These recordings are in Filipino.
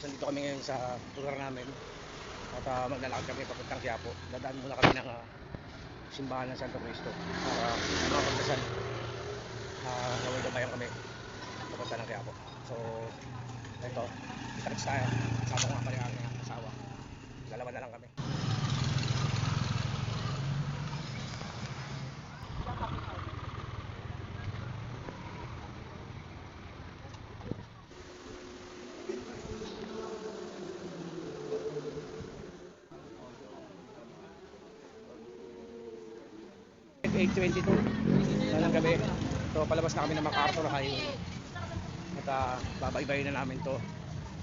Nandito kami ngayon sa lugar namin at maglalakad kami papuntang Quiapo. Dadaan muna kami ng simbahan ng Santo Cristo para makapagdasal. Naway gabayan kami papunta ng Quiapo. So, ito, kita-kits tayo. Kasama ko nga pala ang asawa. Dalawa na lang kami. At 8:22 na ng gabi. So palabas na kami ng MacArthur Highway. At babaybayin na namin to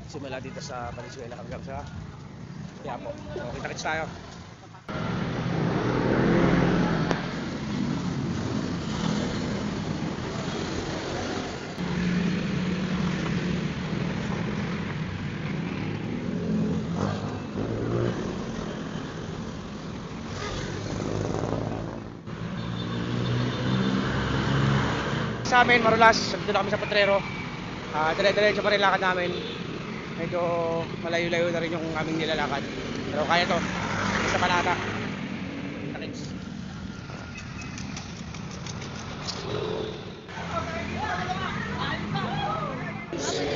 simula dito sa Valenzuela hanggang sa Quiapo. So kita-kits tayo. Sa amin, Marulas, dito na kami sa Potrero. Dire-diretso pa rin lakad namin. Medyo malayo-layo na rin yung aming nilalakad. Pero kaya to. Sa Panata. Kita-kits.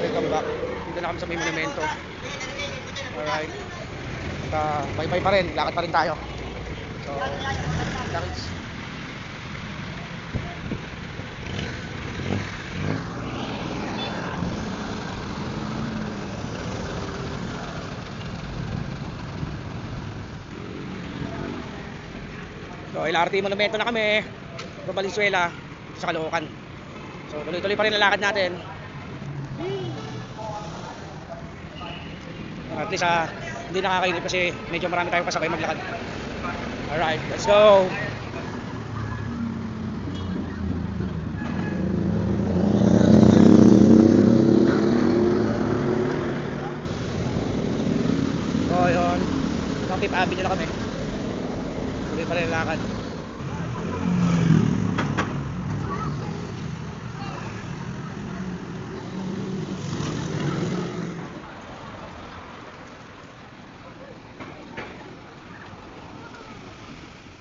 Welcome back. Dito na kami sa may monumento. Alright. At bye-bye pa rin. Lakad pa rin tayo. So, kita-kits. So, LRT monumento na kami sa Valenzuela sa Caloocan. So, tuloy-tuloy pa rin ang lakad natin. At least hindi nakakainip kasi medyo marami tayong kasabay maglakad. Alright, let's go! So, yun. Hanggang Fifth Avenue na kami. Tuloy pa rin ang lakad.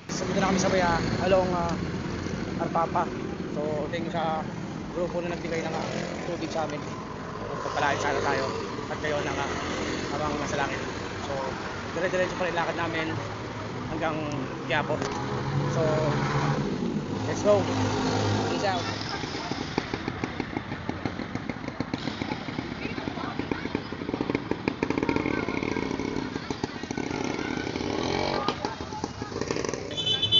So, dito na kami sa Baya, along Arpapa. So, thank you sa grupo na nagbigay ng tubig sa amin. Pagpalain sana tayo at kayo na nga habang nasa langit. So, dire-diretso pa rin lakad namin hanggang Quiapo. So, let's go. Peace out.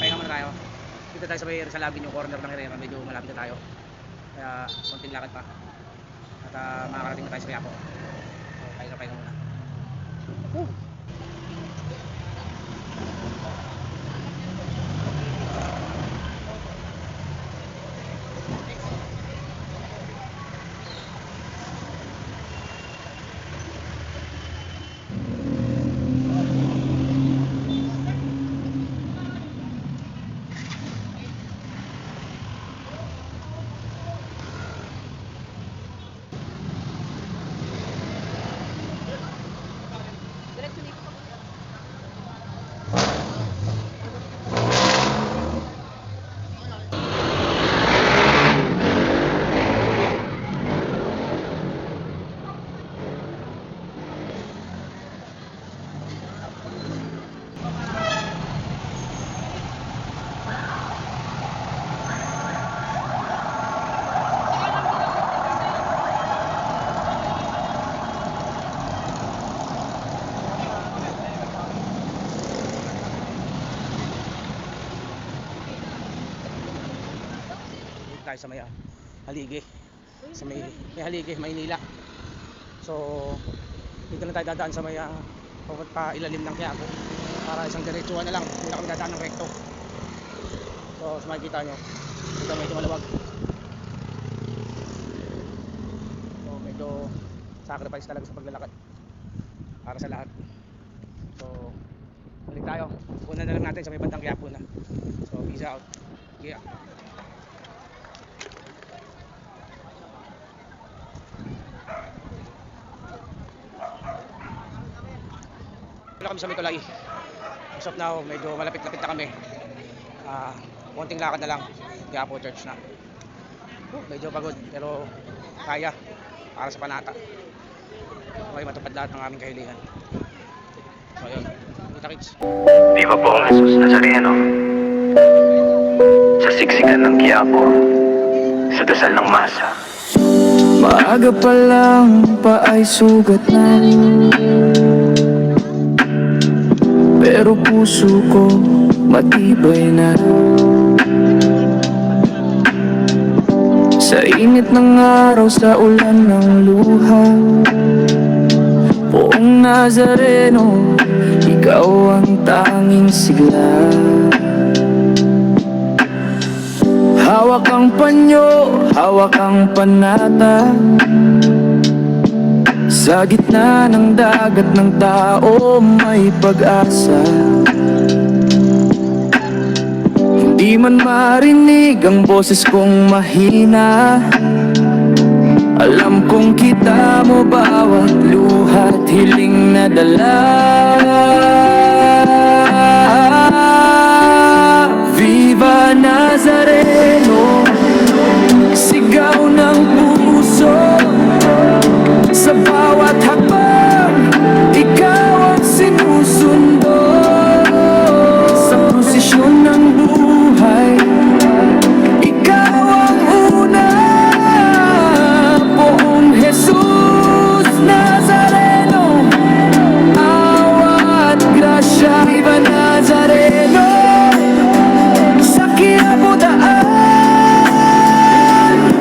Pahinga muna tayo. Dito tayo sa may Rizal Avenue, yung corner ng Herrera. Medyo malapit na tayo. Kaya konting lakad pa. At makakarating na tayo sa Quiapo. So, pahinga muna. Woo! Tayo sa may Halige, sa may Halige, Maynila. So dito na tayo dadaan sa may pa ilalim ng Quiapo para isang diretsuhan na lang, hindi na kami dadaan ng rekto. So makikita nyo dito medyo maluwag, so medyo sacrifice talaga sa paglalakad para sa lahat. So balik tayo, una na lang natin sa may bandang Quiapo na. So peace out. Yeah. kami sa Mikulay. As of now, medyo malapit-lapit na kami. Konting lakad na lang. Kaya po church na. Medyo pagod pero kaya para sa panata. Okay, matupad lahat ng aming kahilingan. So ayun, kita kits. Viva po ang Jesus Nazareno. Sa siksikan ng Quiapo, sa dasal ng masa. Maaga pa lang pa ay sugat na, pero puso ko matibay na. Sa init ng araw, sa ulan ng luha, Poong Nazareno, ikaw ang tanging sigla. Hawak ang panyo, hawak ang panata, sa gitna ng dagat ng tao may pag-asa. Hindi man marinig ang boses kong mahina, alam kong kita mo bawat luha at hiling na dala. Viva Nazareno, sigaw ng puso, sa bawat hakbang, ikaw ang sinusundo. Sa prosesyon ng buhay, ikaw ang una. Poong Jesus Nazareno, awa at grasya. Viva Nazareno, sa Quiapo daan,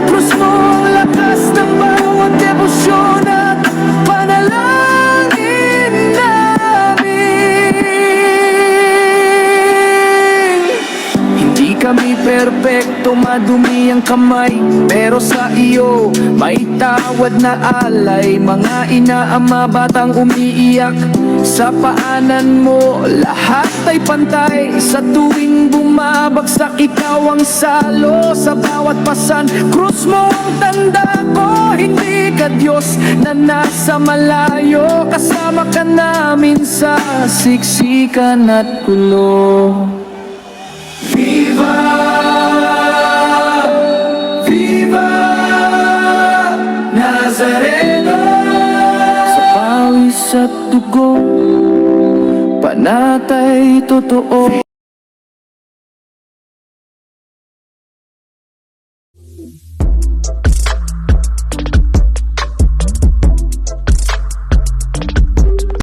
krus mo ang lakas ng bawat debosyon at panalangin namin. Hindi kami perpekto, madumi ang kamay, pero sa iyo may tawad na alay. Mga ina, ama, batang umiiyak, sa paanan mo lahat ay pantay. Sa tuwing bumabagsak, ikaw ang salo. Sa bawat pasan, krus mo ang tanda ko. Hindi ka Diyos na nasa malayo, kasama ka namin sa siksikan at gulo. Viva! Viva Nazareno! Sa pawis at dugo, panatay totoo.